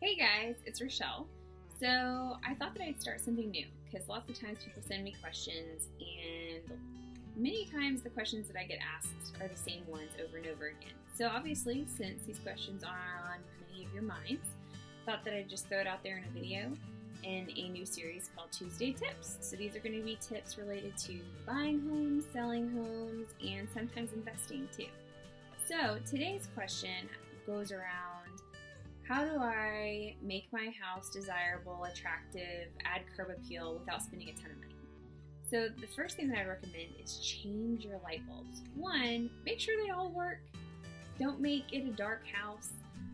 Hey guys, it's Rochelle. So I thought that I'd start something new because lots of times people send me questions, and many times the questions that I get asked are the same ones over and over again. So obviously, since these questions are on many of your minds, I thought that I'd just throw it out there in a video in a new series called Tuesday Tips. So these are going to be tips related to buying homes, selling homes, and sometimes investing too. So today's question goes around: how do I make my house desirable, attractive, add curb appeal without spending a ton of money? So the first thing that I recommend is change your light bulbs. One, make sure they all work. Don't make it a dark house.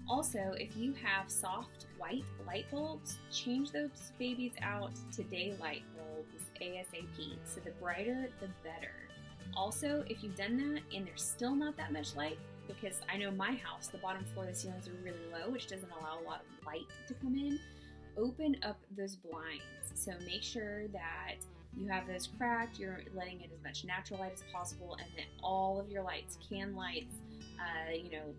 Also, if you have soft white light bulbs, change those babies out to daylight bulbs ASAP. So the brighter, the better. Also, if you've done that and there's still not that much light, because I know my house, the bottom floor, the ceilings are really low, which doesn't allow a lot of light to come in, open up those blinds. So make sure that you have those cracked, you're letting in as much natural light as possible, and that all of your lights, can lights,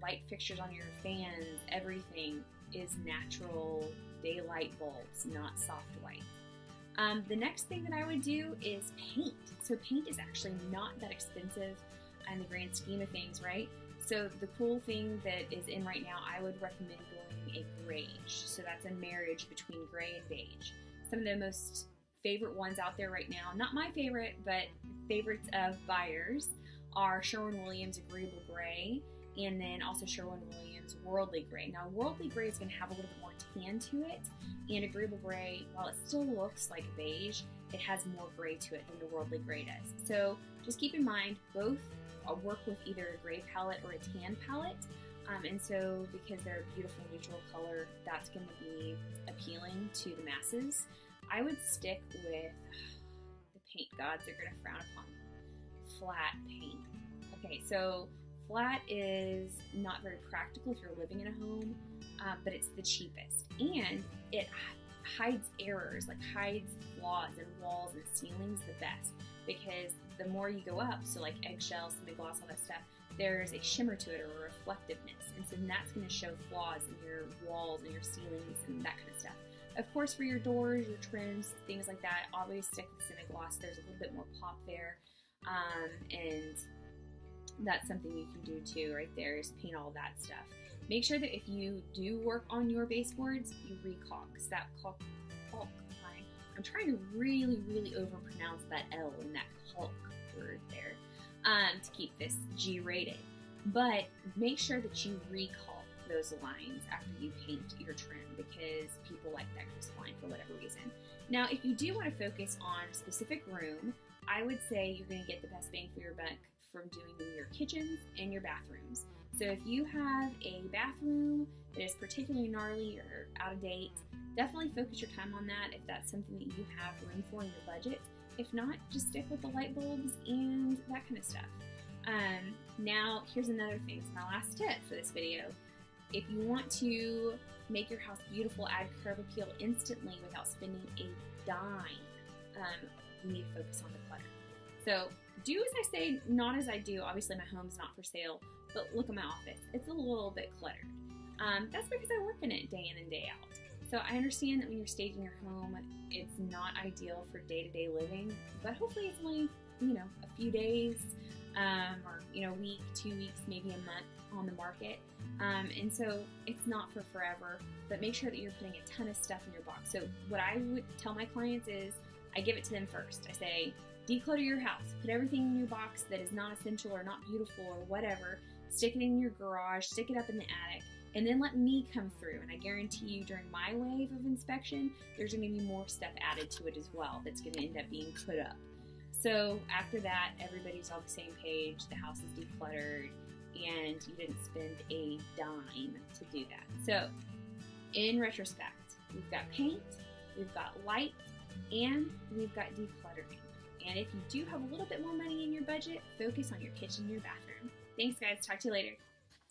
light fixtures on your fans, everything is natural daylight bulbs, not soft white. The next thing that I would do is paint. So paint is actually not that expensive in the grand scheme of things, right? So the cool thing that is in right now, I would recommend going a grayish. So that's a marriage between gray and beige. Some of the most favorite ones out there right now, not my favorite, but favorites of buyers, are Sherwin-Williams Agreeable Gray, and then also Sherwin-Williams Worldly Gray. Now, Worldly Gray is going to have a little bit more tan to it, and Agreeable Gray, while it still looks like beige, it has more gray to it than the Worldly Gray does. So just keep in mind, both work with either a gray palette or a tan palette, and so because they're a beautiful neutral color, that's going to be appealing to the masses. I would stick with, the paint gods are going to frown upon me, flat paint. Okay, so flat is not very practical if you're living in a home, but it's the cheapest, and it hides errors, like hides flaws in walls and ceilings the best, because the more you go up, so like eggshells, semi-gloss, all that stuff, there's a shimmer to it or a reflectiveness, and so that's going to show flaws in your walls and your ceilings and that kind of stuff. Of course, for your doors, your trims, things like that, always stick with semi-gloss. There's a little bit more pop there, and that's something you can do too right there, is paint all that stuff. Make sure that if you do work on your baseboards, you re-caulk. That caulk line, I'm trying to really overpronounce that L in that caulk word there, to keep this G rated. But make sure that you re-caulk those lines after you paint your trim, because people like that crisp line for whatever reason. Now, if you do want to focus on a specific room, I would say you're going to get the best bang for your buck from doing your kitchens and your bathrooms. So if you have a bathroom that is particularly gnarly or out of date, definitely focus your time on that if that's something that you have room for in your budget. If not, just stick with the light bulbs and that kind of stuff. Now, here's another thing. It's my last tip for this video. If you want to make your house beautiful, add curb appeal instantly without spending a dime, you need to focus on the clutter. So do as I say, not as I do. Obviously, my home's not for sale, but look at my office. It's a little bit cluttered. That's because I work in it day in and day out. So I understand that when you're staging your home, it's not ideal for day-to-day living, but hopefully it's only, a few days, or, a week, 2 weeks, maybe a month on the market. And so it's not for forever, but make sure that you're putting a ton of stuff in your box. So what I would tell my clients is, I give it to them first. I say, declutter your house. Put everything in your box that is not essential or not beautiful or whatever. Stick it in your garage, stick it up in the attic, and then let me come through. And I guarantee you, during my wave of inspection, there's going to be more stuff added to it as well that's going to end up being put up. So after that, everybody's on the same page, the house is decluttered, and you didn't spend a dime to do that. So in retrospect, we've got paint, we've got light, and we've got decluttering. And if you do have a little bit more money in your budget, focus on your kitchen and your bathroom. Thanks, guys. Talk to you later.